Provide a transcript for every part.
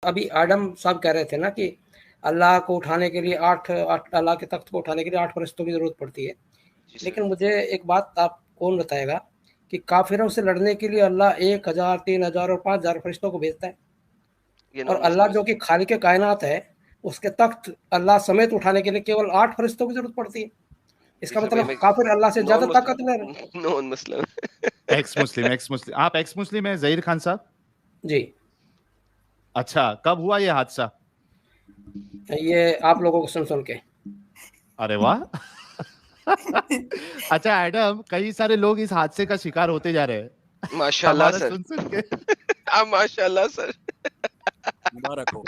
ابھی آدم صاحب کہہ رہے تھے نا کہ اللہ کو اٹھانے کے لیے اللہ کے تخت کو اٹھانے کے لیے 8 فرشتوں کی ضرورت پڑتی ہے. لیکن مجھے ایک بات آپ کون بتائے گا کہ کافروں سے لڑنے کے لیے اللہ 1000 3000 اور 5000 فرشتوں کو بھیجتا ہے, اور اللہ جو کہ خالق کائنات ہے اس کے تخت اللہ سمیت اٹھانے کے لیے کیول 8 فرشتوں کی ضرورت پڑتی ہے. اس کا مطلب کافر اللہ سے زیادہ طاقتور ہے. نون مسلم ایکس مسلم آپ ایکس مسلم ہیں ظہیر خان صاحب؟ جی. اچھا, کب ہوا یہ حادثہ؟ یہ آپ لوگوں کو سن کے. ارے واہ. اچھا ایڈم, کئی سارے لوگ اس حادثے کا شکار ہوتے جا رہے ہیں. ماشاءاللہ سر. سن کے ماشاءاللہ سر, مبارک ہو.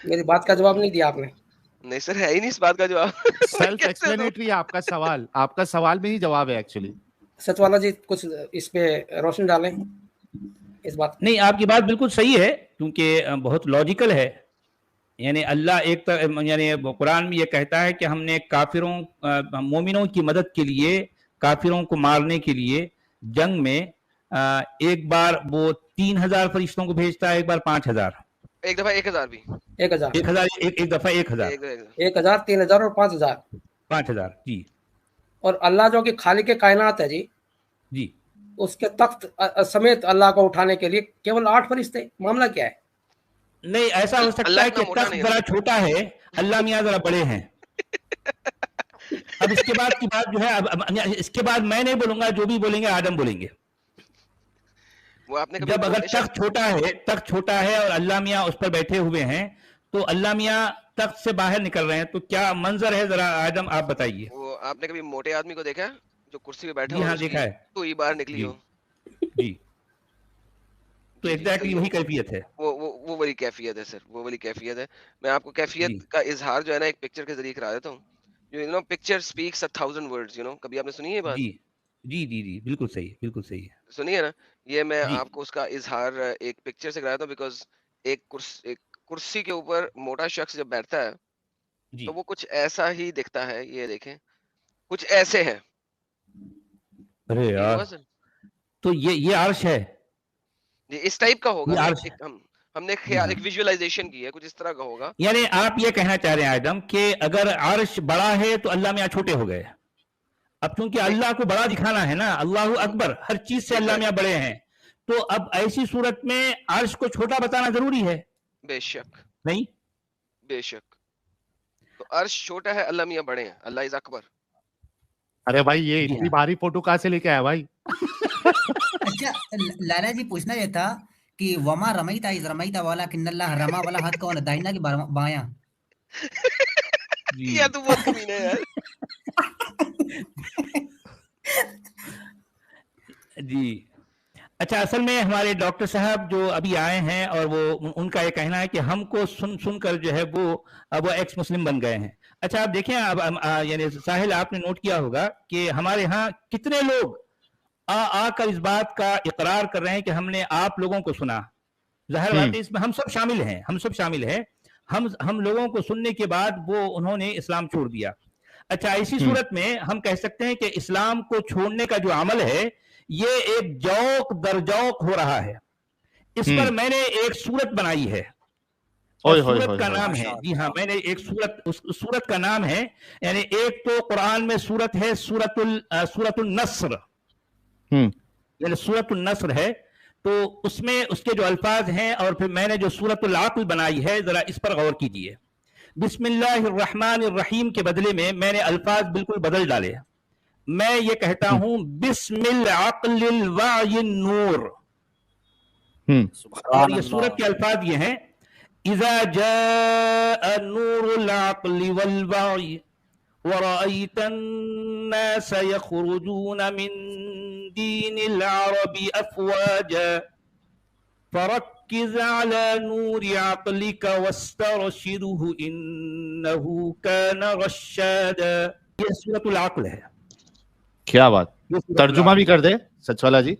میری بات کا جواب نہیں دیا آپ نے. نہیں سر, ہے ہی نہیں اس بات کا جواب. سیلف ایکسپلینیٹری ہے آپ کا سوال میں ہی جواب ہے ایکچولی. سچ والا جی کچھ اس پہ روشن ڈالیں اس بات. نہیں, آپ کی بات بالکل صحیح ہے کیونکہ بہت لاجیکل ہے. یعنی اللہ ایک یعنی قرآن میں یہ کہتا ہے کہ ہم نے کافروں مومنوں کی مدد کے لیے, کافروں کو مارنے کے لیے جنگ میں ایک بار وہ 3000 فرشتوں کو بھیجتا ہے, ایک بار 5000, ایک دفعہ 1000 بھی, 1000 ایک دفعہ 1000 1000 3000 اور 5000. جی. اور اللہ جو کہ خالق کائنات ہے جی, جی, اس کے تخت سمیت اللہ کو اٹھانے کے لیے کیول 8 فرشتے. معاملہ کیا ہے؟ نہیں, ایسا ہو سکتا ہے کہ تخت ذرا چھوٹا ہے, اللہ میاں ذرا بڑے ہیں. اب اس کے بعد کی بات جو ہے, اب اس کے بعد میں نہیں بولوں گا, جو بھی بولیں گے آدم بولیں گے. جب اگر تخت چھوٹا ہے اور اللہ میاں اس پر بیٹھے ہوئے ہیں تو اللہ میاں تخت سے باہر نکل رہے ہیں, تو کیا منظر ہے ذرا آدم آپ بتائیے. وہ آپ نے کبھی موٹے آدمی کو دیکھا جو کرسی پہ بیٹھا ہو؟ ہاں دیکھا ہے. تو یہ باہر نکلی ہو. جی, تو ایگزیکٹلی وہی کیفیت ہے. وہ والی کیفیت ہے سر, وہ والی کیفیت ہے. میں آپ کو کیفیت کا اظہار جو ہے نا ایک پکچر کے ذریعے کرا دیتا ہوں. جو پکچر اسپیکس 1000 ورڈز, کبھی آپ نے سنی ہے یہ بات؟ جی, بالکل صحیح, بالکل صحیح ہے. سنیے نا, یہ میں آپ کو اس کا اظہار ایک پکچر سے کراتا ہوں. بیکاز ایک کرسی کے اوپر موٹا شخص جب بیٹھتا ہے تو وہ کچھ ایسا ہی دکھتا ہے. یہ دیکھیں, کچھ ایسے ہے. ارے یار, تو یہ عرش ہے, اس ٹائپ کا ہوگا. ہم نے ایک ویژوالائزیشن کی ہے, کچھ اس طرح کا ہوگا. یعنی آپ یہ کہنا چاہ رہے ہیں آدم کہ اگر عرش بڑا ہے تو اللہ میاں چھوٹے ہو گئے. اب چونکہ اللہ کو بڑا دکھانا ہے نا, اللہ اکبر, ہر چیز سے اللہ میاں بڑے ہیں, تو اب ایسی صورت میں عرش کو چھوٹا بتانا ضروری ہے. بے شک نہیں, بے شک. تو عرش چھوٹا ہے, اللہ میاں بڑے ہیں, اللہ از اکبر. ارے بھائی یہ اتنی بھاری فوٹو کہاں سے لے کے آیا بھائی؟ اچھا لالا جی, پوچھنا یہ تھا کہ وما رمیتا اذ رمیتا ولکن اللہ رما والا ہاتھ کون ہے, دائنا کہ بایاں؟ یہ تو بہت کمینہ ہے یار. جی. اچھا, اصل میں ہمارے ڈاکٹر صاحب جو ابھی آئے ہیں اور وہ ان کا یہ کہنا ہے کہ ہم کو سن کر جو ہے وہ ایکس مسلم بن گئے ہیں. اچھا آپ دیکھیں, اب یعنی ساحل آپ نے نوٹ کیا ہوگا کہ ہمارے ہاں کتنے لوگ آ کر اس بات کا اقرار کر رہے ہیں کہ ہم نے آپ لوگوں کو سنا. ظاہر بات ہے اس میں ہم سب شامل ہیں. ہم لوگوں کو سننے کے بعد وہ انہوں نے اسلام چھوڑ دیا. اچھا, ایسی صورت میں ہم کہہ سکتے ہیں کہ اسلام کو چھوڑنے کا جو عمل ہے یہ ایک جوق در جوق ہو رہا ہے. اس پر میں نے ایک سورت بنائی ہے, سورت کا نام ہے, جی ہاں, میں نے ایک سورت کا نام ہے, یعنی ایک تو قرآن میں سورت ہے سورت النصر, یعنی سورت النصر ہے, تو اس میں اس کے جو الفاظ ہیں, اور پھر میں نے جو سورت العقل بنائی ہے, ذرا اس پر غور کیجئے. بسم اللہ الرحمن الرحیم کے بدلے میں نے الفاظ بالکل بدل ڈالے. میں یہ کہتا ہوں بسم العقل الوعی النور. اور یہ سورت کے الفاظ یہ ہیں, اذا جاء نور العقل والوعی ورأيت الناس يخرجون من دين العرب أفواجا فركز على نور عقلك واسترشده إنه كان رشادا. یہ سورة العقل ہے. کیا بات, ترجمہ بھی کر دے سچ والا جی.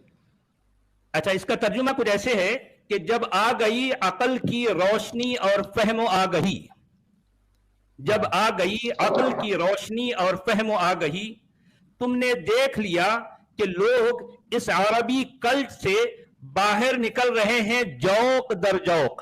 اچھا, اس کا ترجمہ کچھ ایسے ہے کہ جب آ گئی عقل کی روشنی اور فہم و آگہی, جب آ گئی عقل کی روشنی اور فہم و آگہی, تم نے دیکھ لیا کہ لوگ اس عربی کلٹ سے باہر نکل رہے ہیں جوق در جوق.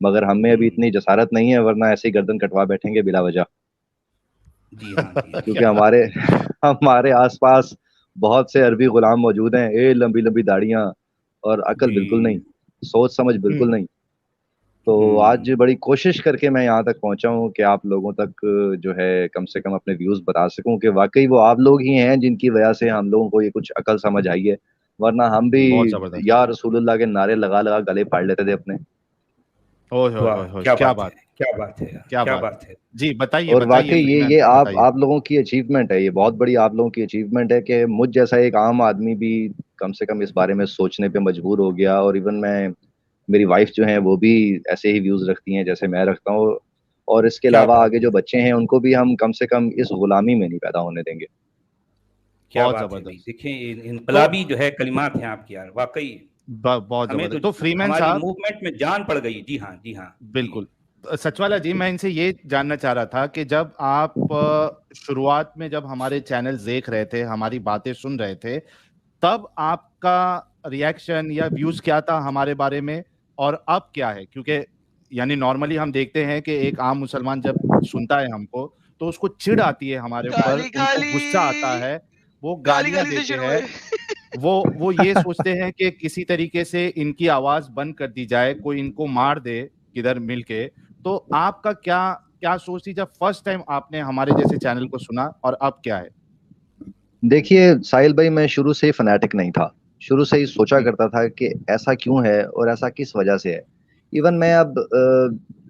مگر ہم میں ابھی اتنی جسارت نہیں ہے، ورنہ ایسے ہی گردن کٹوا بیٹھیں گے بلا وجہ. کیونکہ ہمارے آس پاس بہت سے عربی غلام موجود ہیں، لمبی لمبی داڑیاں اور عقل بالکل نہیں، سوچ سمجھ بالکل نہیں. تو آج بڑی کوشش کر کے میں یہاں تک پہنچا ہوں کہ آپ لوگوں تک جو ہے کم سے کم اپنے ویوز بتا سکوں کہ واقعی وہ آپ لوگ ہی ہیں جن کی وجہ سے ہم لوگوں کو یہ کچھ عقل سمجھ آئی ہے، ورنہ ہم بھی یا رسول اللہ کے نعرے لگا لگا گلے پھاڑ لیتے تھے اپنے. کیا بات ہے جی، بتائیے. اور واقعی یہ آپ لوگوں کی اچیومنٹ ہے، یہ بہت بڑی آپ لوگوں کی اچیومنٹ ہے کہ مجھ جیسا ایک عام آدمی بھی کم سے کم اس بارے میں سوچنے پہ مجبور ہو گیا. اور ایون میری وائف جو ہیں وہ بھی ایسے ہی ویوز رکھتی ہیں جیسے میں رکھتا ہوں. اور اس کے علاوہ آگے جو بچے ہیں ان کو بھی ہم کم سے کم اس غلامی میں نہیں پیدا ہونے دیں گے. کیا بات ہے، دیکھیں انقلابی جو ہے کلمات ہیں آپ کی یار، واقعی بہت زبردست. تو فریمین صاحب موومنٹ میں جان پڑ گئی. جی ہاں بالکل. سچوالا جی، میں ان سے یہ جاننا چاہ رہا تھا کہ جب آپ شروعات میں جب ہمارے چینل دیکھ رہے تھے، ہماری باتیں سن رہے تھے، تب آپ کا ریئیکشن یا ویوز کیا تھا ہمارے بارے میں، اور اب کیا ہے؟ کیونکہ یعنی نارملی ہم دیکھتے ہیں کہ ایک عام مسلمان جب سنتا ہے ہم کو تو اس کو چڑ آتی ہے ہمارے اوپر، ان کو غصہ آتا ہے، وہ گالیاں دیتے ہیں، وہ یہ سوچتے ہیں کہ کسی طریقے سے ان کی آواز بند کر دی جائے، کوئی ان کو مار دے کدھر مل کے. تو آپ کا کیا سوچ تھی جب فرسٹ ٹائم آپ نے ہمارے جیسے چینل کو سنا، اور اب کیا ہے؟ دیکھیے ساحل بھائی، میں شروع سے ہی فنیٹک نہیں تھا، شروع سے ہی سوچا کرتا تھا کہ ایسا کیوں ہے اور ایسا کس وجہ سے ہے. ایون میں اب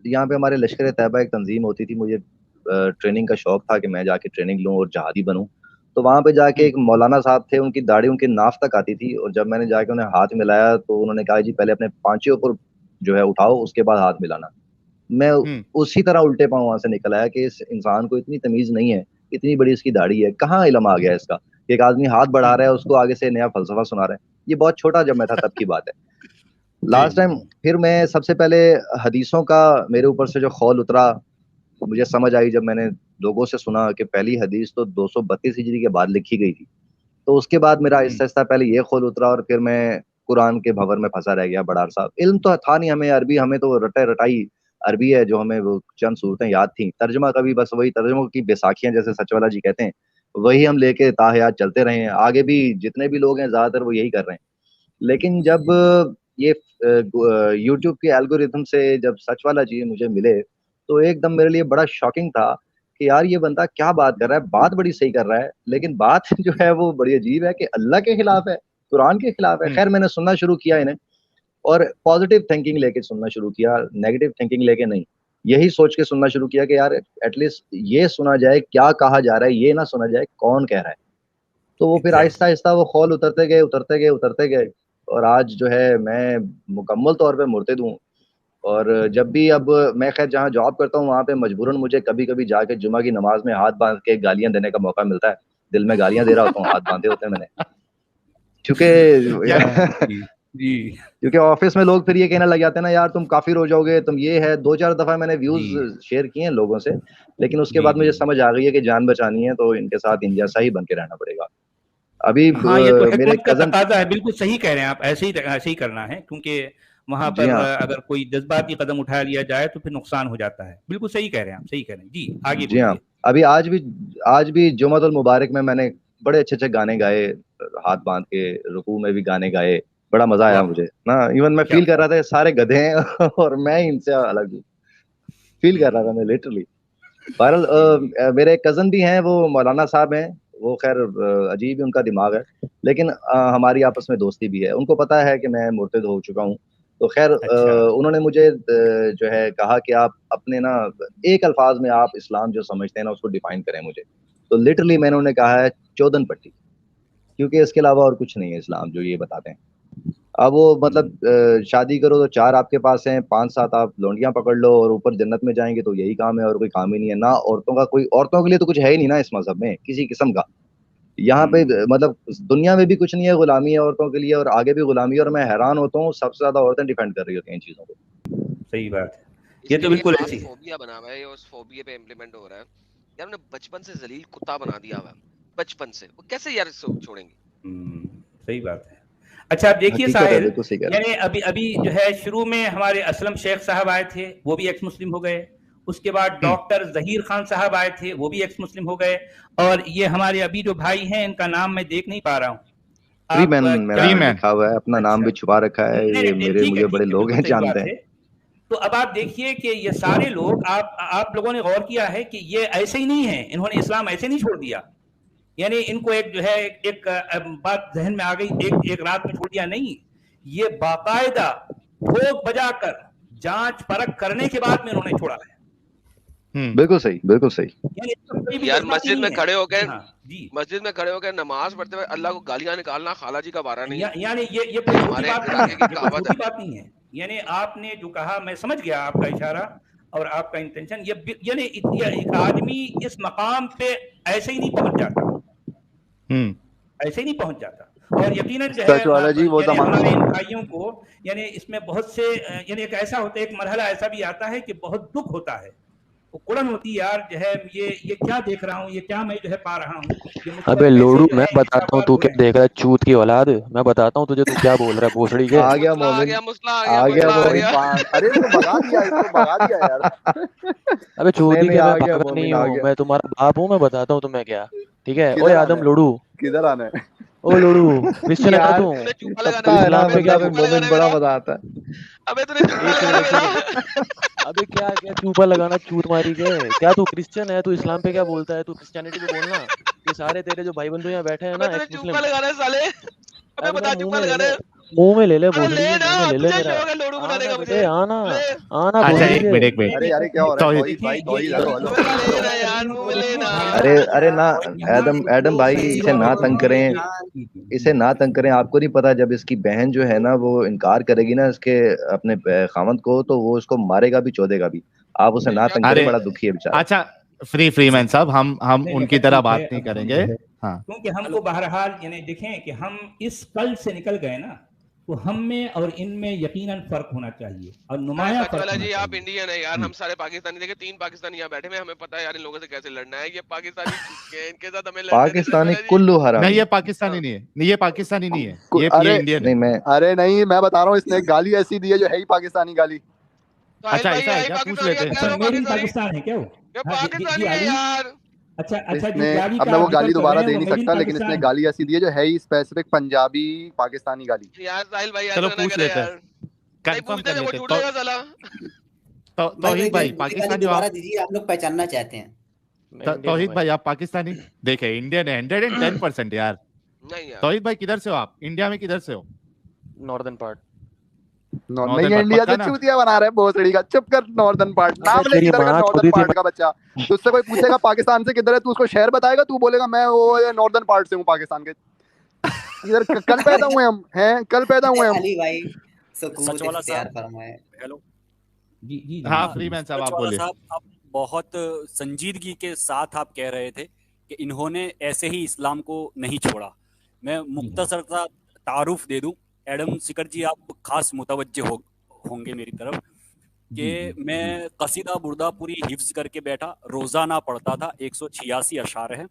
یہاں پہ ہمارے لشکر طیبہ ایک تنظیم ہوتی تھی، مجھے ٹریننگ کا شوق تھا کہ میں جا کے ٹریننگ لوں اور جہادی بنوں. تو وہاں پہ جا کے ایک مولانا صاحب تھے، ان کی داڑھی ان کی ناف تک آتی تھی، اور جب میں نے جا کے انہیں ہاتھ ملایا تو انہوں نے کہا جی پہلے اپنے پانچے اوپر جو ہے اٹھاؤ، اس کے بعد ہاتھ ملانا. میں اسی طرح الٹے پاؤں وہاں سے نکل آیا کہ اس انسان کو اتنی تمیز نہیں ہے، اتنی بڑی اس کی داڑھی ہے، کہاں علم آ گیا اس کا. ایک آدمی ہاتھ بڑھا رہا ہے، اس کو آگے سے نیا فلسفہ سنا رہا ہے. یہ بہت چھوٹا جب میں تھا تب کی بات ہے. لاسٹ ٹائم پھر میں سب سے پہلے حدیثوں کا میرے اوپر سے جو خول اترا، مجھے سمجھ آئی جب میں نے لوگوں سے سنا کہ پہلی حدیث تو 232 ہجری کے بعد لکھی گئی تھی. تو اس کے بعد میرا آہستہ آہستہ پہلے یہ خول اترا، اور پھر میں قرآن کے بھور میں پھنسا رہ گیا بڑا عرصہ. علم تو تھا نہیں ہمیں عربی، ہمیں تو رٹائی عربی ہے جو ہمیں وہ چند صورتیں یاد تھیں. ترجمہ کا بھی بس وہی ترجمہ کی بیساکھیاں جیسے سچوالا جی کہتے ہیں، وہی ہم لے کے تاحیات چلتے رہے ہیں. آگے بھی جتنے بھی لوگ ہیں زیادہ تر وہ یہی کر رہے ہیں. لیکن جب یہ یوٹیوب کے الگوریتھم سے جب سچوالا جی مجھے ملے تو ایک دم میرے لیے بڑا شاکنگ تھا کہ یار یہ بندہ کیا بات کر رہا ہے، بات بڑی صحیح کر رہا ہے، لیکن بات جو ہے وہ بڑی عجیب ہے کہ اللہ کے خلاف ہے، قرآن کے خلاف ہے. خیر میں نے سننا شروع کیا انہیں، اور پازیٹیو تھنکنگ لے کے سننا شروع کیا، نیگیٹو تھنکنگ لے کے نہیں. یہی سوچ کے سننا شروع کیا کہ یار ایٹ لیسٹ یہ سنا جائے کیا کہا جا رہا ہے، یہ نہ سنا جائے کون کہہ رہا ہے. تو وہ پھر آہستہ آہستہ وہ خول اترتے گئے اور آج جو ہے میں مکمل طور پہ مرتد ہوں. اور جب بھی اب میں خیر جہاں جاب کرتا ہوں وہاں پہ مجبوراً مجھے کبھی کبھی جا کے جمعہ کی نماز میں ہاتھ باندھ کے گالیاں دینے کا موقع ملتا ہے. دل میں گالیاں دے رہا ہوتا ہوں، ہاتھ باندھے ہوتے ہیں میں نے، کیونکہ آفس میں لوگ پھر یہ کہنے لگ جاتے ہیں نا یار تم کافر ہو جاؤ گے، تم یہ ہے. 2-4 دفعہ میں نے ویوز شیئر کیے ہیں لوگوں سے، لیکن اس کے بعد مجھے سمجھ آ گئی ہے کہ جان بچانی ہے تو ان کے ساتھ ان جیسا ہی بن کے رہنا پڑے گا. ابھی میرے کزن تقاضا ہے، بالکل صحیح کہہ رہے ہیں آپ، ایسے ہی کرنا ہے، کیونکہ وہاں پر اگر کوئی جذباتی قدم اٹھا لیا جائے تو پھر نقصان ہو جاتا ہے. بالکل صحیح کہہ رہے ہیں آپ، صحیح کہہ رہے ہیں. جی آگے جی ہاں، ابھی آج بھی جمعۃ المبارک میں نے بڑے اچھے گانے گائے، ہاتھ باندھ کے رکوع میں بھی گانے گائے، بڑا مزہ آیا مجھے نا. ایون میں فیل کر رہا تھا سارے گدھے ہیں اور میں ان سے الگ ہوں، فیل کر رہا تھا میں لٹرلی. بہرحال میرے کزن بھی ہیں، وہ مولانا صاحب ہیں، وہ خیر عجیب ہی ان کا دماغ ہے، لیکن ہماری آپس میں دوستی بھی ہے. ان کو پتا ہے کہ میں مرتد ہو چکا ہوں. تو خیر انہوں نے مجھے جو ہے کہا کہ آپ اپنے نا ایک الفاظ میں آپ اسلام جو سمجھتے ہیں نا اس کو ڈیفائن کریں مجھے. تو لٹرلی میں نے انہیں کہا ہے چودن پٹی، کیونکہ اس کے علاوہ اور کچھ نہیں ہے اسلام جو یہ بتاتے ہیں. اب وہ مطلب شادی کرو تو 4 آپ کے پاس ہیں، 5-7 آپ لونڈیاں پکڑ لو اور اوپر جنت میں جائیں گے تو یہی کام ہے اور کوئی کام ہی نہیں ہے. نہ عورتوں کے لیے تو کچھ ہے ہی نہیں نا اس مذہب میں کسی قسم کا. یہاں پہ مطلب دنیا میں بھی کچھ نہیں ہے، غلامی ہے عورتوں کے لیے اور آگے بھی غلامی ہے. اور میں حیران ہوتا ہوں سب سے زیادہ عورتیں ڈیپینڈ کر رہی ہوتی ہیں ان چیزوں کو. صحیح بات ہے، یہ تو بالکل ایسی ہے. فوبیا بنا ہوا ہے، اس فوبیا پہ امپلیمنٹ ہو رہا ہے. یار نے بچپن سے ذلیل کتا بنا دیا ہوا بچپن سے، وہ کیسے یار اس کو چھوڑیں گے؟ صحیح بات ہے. اچھا آپ دیکھیے ساحل، یعنی ابھی جو ہے شروع میں ہمارے اسلم شیخ صاحب آئے تھے، وہ بھی ایکس مسلم ہو گئے. اس کے بعد ڈاکٹر ظہیر خان صاحب آئے تھے، وہ بھی ایکس مسلم ہو گئے. اور یہ ہمارے ابھی جو بھائی ہیں ان کا نام میں دیکھ نہیں پا رہا ہوں. فری مین میرا لکھا ہوا ہے، اپنا نام بھی چھپا رکھا ہے، یہ مجھے بڑے لوگ ہیں جانتے ہیں. تو اب آپ دیکھیے کہ یہ سارے لوگ آپ لوگوں نے غور کیا ہے کہ یہ ایسے ہی نہیں ہیں، انہوں نے اسلام ایسے نہیں چھوڑ دیا. یعنی ان کو ایک جو ہے ایک بات ذہن میں آ گئی، ایک رات میں چھوڑ دیا نہیں. یہ باقاعدہ بھوگ بجا کر جانچ پرکھ کرنے کے بعد میں انہوں نے چھوڑا ہے. بالکل صحیح، بالکل صحیح. یار مسجد میں کھڑے ہو کے نماز پڑھتے ہوئے اللہ کو گالیاں نکالنا خالہ جی کا بارہ نہیں ہے. یعنی یہ کوئی چھوٹی بات نہیں ہے. یعنی آپ نے جو کہا میں سمجھ گیا آپ کا اشارہ اور آپ کا انٹینشن. یعنی ایک آدمی اس مقام پہ ایسے ہی نہیں پہنچ جاتا، ایسے ہی نہیں پہنچ جاتا. اور یقیناً جو ہے ہمارے ان بھائیوں کو یعنی اس میں بہت سے یعنی ایک ایسا ہوتا ہے، ایک مرحلہ ایسا بھی آتا ہے کہ بہت دکھ ہوتا ہے، وہ کڑن ہوتی ہے یار جو ہے یہ کیا دیکھ رہا ہوں، یہ کیا میں جو ہے پا رہا ہوں. ابے لوڑو میں بتاتا ہوں تو کیا دیکھ رہا ہے چوت کی اولاد، میں بتاتا ہوں تجھے تو کیا بول رہا ہے بھوسڑی کے. آ گیا مومن، آ گیا مومن. ارے اس کو بھگا دیا یار. ابے چودی کے میں بھاگا نہیں ہوں، میں تمہارا باپ ہوں، میں بتاتا ہوں تمہیں کیا. ٹھیک ہے. اوے آدم لوڑو، کدھر آنا ہے؟ او لوڑو کرسچن ہے تو اسلام پہ کیا مومن بڑا مزہ آتا ہے. ابے کیا چوپا لگانا چوت ماری کے، کیا تو کرسچن ہے تو اسلام پہ کیا بولتا ہے؟ تو کرسچینٹی پہ بولنا. یہ سارے تیرے جو بھائی بندو یہاں بیٹھے ہیں نا ایکس مسلم، منہ میں لے لے بھوسڑی کے، منہ میں لے لے میرا. آنا بیٹے آنا آنا. ارے نہ ایڈم بھائی اسے نہ تنگ کریں، اسے نہ تنگ کریں. آپ کو نہیں پتا جب اس کی بہن جو ہے نا وہ انکار کرے گی نا اس کے اپنے خاوند کو، تو وہ اس کو مارے گا بھی چودے گا بھی. آپ اسے نہ تنگ کریں، بڑا دکھی ہے بیچارہ. اچھا فری مین صاحب، ہم ان کی طرح بات نہیں کریں گے. ہاں کیونکہ ہم کو بہرحال یعنی دیکھیں کہ ہم اس قلب سے نکل گئے نا، تو ہم میں اور ان میں یقیناً فرق ہونا چاہیے اور نمایاں فرق. جی آپ انڈین ہیں یار، ہم سارے پاکستانی دیکھیں 3 پاکستانی یہاں بیٹھے ہیں، ہمیں پتہ ہے یار ان لوگوں سے کیسے لڑنا ہے. یہ پاکستانی ان کے ساتھ ہمیں لڑنا ہے. پاکستانی کلو حرام. نہیں یہ پاکستانی نہیں ہے، یہ پاکستانی نہیں ہے، یہ انڈین ہے. ارے نہیں میں بتا رہا ہوں، اس نے گالی ایسی دی ہے جو ہے ہی پاکستانی گالی. اچھا ایسا ہے کیا؟ پوچھ لیتے ہیں. پاکستان ہے کیا وہ؟ پاکستانی ہے یار. اچھا اب میں وہ گالی دوبارہ دے نہیں سکتا، لیکن اس نے گالی ایسی دی ہے جو ہے ہی اسپیسیفک پنجابی پاکستانی گالی. چلو پوچھ لیتے ہیں، کنفرم کر لیتے ہیں. توحید بھائی پاکستانی آپ لوگ پہچاننا چاہتے ہیں؟ توحید بھائی آپ پاکستانی دیکھیں انڈین ہے 110% یار. توحید بھائی کدھر سے ہو آپ؟ انڈیا میں کدھر سے ہو؟ Northern part. نہیں انڈیا سے چوتیا بنا رہے بھوسڑی کا. چپ کر. ناردرن پارٹ نام لے کدھر کا ناردرن پارٹ کا بچہ. تجھ سے کوئی پوچھے گا پاکستان سے کدھر ہے، تو اس کو شہر بتائے گا، تو بولے گا میں وہ ناردرن پارٹ سے ہوں پاکستان کے. ادھر کل پیدا ہوئے ہم ہیں، کل پیدا ہوئے ہم. علی بھائی سکوت اختیار فرمائے. ہیلو جی ہاں فری مین صاحب آپ بولے. آپ بہت سنجیدگی کے ساتھ آپ کہہ رہے تھے کہ انہوں نے ایسے ہی اسلام کو نہیں چھوڑا. میں مختصر سا تعارف دے دوں. ایڈم سکر جی آپ خاص متوجہ ہوں گے میری طرف کہ میں قصیدہ بردہ پوری حفظ کر کے بیٹھا، روزانہ پڑھتا تھا. 186 اشعار ہیں.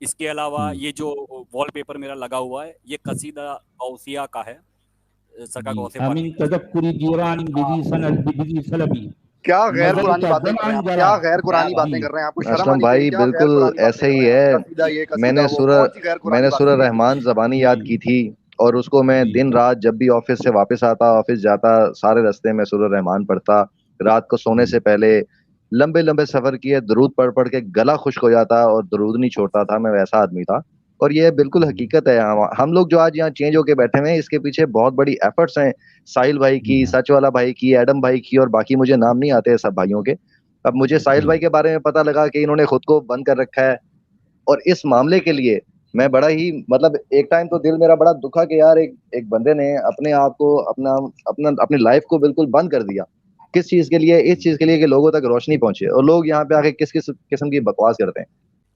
اس کے علاوہ یہ جو وال پیپر میرا لگا ہوا ہے یہ قصیدہ غوثیہ کا ہے. سرکار غوث کیا غیر قرآنی باتیں کر رہے ہیں، کیا غیر قرآنی باتیں کر رہے ہیں؟ آپ کو شرم اسلم بھائی بالکل ایسے ہی ہے. میں نے سورہ رحمان زبانی یاد کی تھی، اور اس کو میں دن رات جب بھی آفس سے واپس آتا، آفس جاتا، سارے راستے میں سورہ رحمان پڑھتا. رات کو سونے سے پہلے لمبے لمبے سفر کیے، درود پڑھ پڑھ کے گلا خشک ہو جاتا اور درود نہیں چھوڑتا تھا. میں ویسا آدمی تھا، اور یہ بالکل حقیقت ہے. ہم لوگ جو آج یہاں چینج ہو کے بیٹھے ہوئے ہیں، اس کے پیچھے بہت بڑی ایفرٹس ہیں. ساحل بھائی کی، سچ والا بھائی کی، ایڈم بھائی کی، اور باقی مجھے نام نہیں آتے سب بھائیوں کے. اب مجھے ساحل بھائی کے بارے میں پتا لگا کہ انہوں نے خود کو بند کر رکھا ہے، اور اس معاملے کے لیے میں بڑا ہی مطلب ایک ٹائم تو دل میرا بڑا دکھا کہ یار ایک بندے نے اپنے آپ کو اپنی لائف کو بالکل بند کر دیا. کس چیز کے لیے؟ اس چیز کے لیے کہ لوگوں تک روشنی پہنچے، اور لوگ یہاں پہ آ کے کس قسم کی بکواس کرتے ہیں.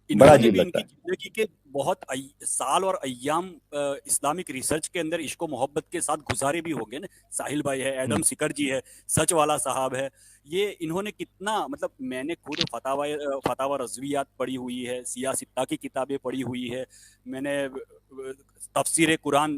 بڑا عجیب لگتا ہے. زندگی کے بہت سال اور ایام اسلامک ریسرچ کے اندر عشق و محبت کے ساتھ گزارے بھی ہوں گے نا. ساحل بھائی ہے، ایڈم سکر جی ہے، سچ والا صاحب ہے. یہ انہوں نے کتنا مطلب میں نے خود فتاوی رضویات پڑھی ہوئی ہے، سیاہ ستہ کی کتابیں پڑھی ہوئی ہے، میں نے تفسیر قرآن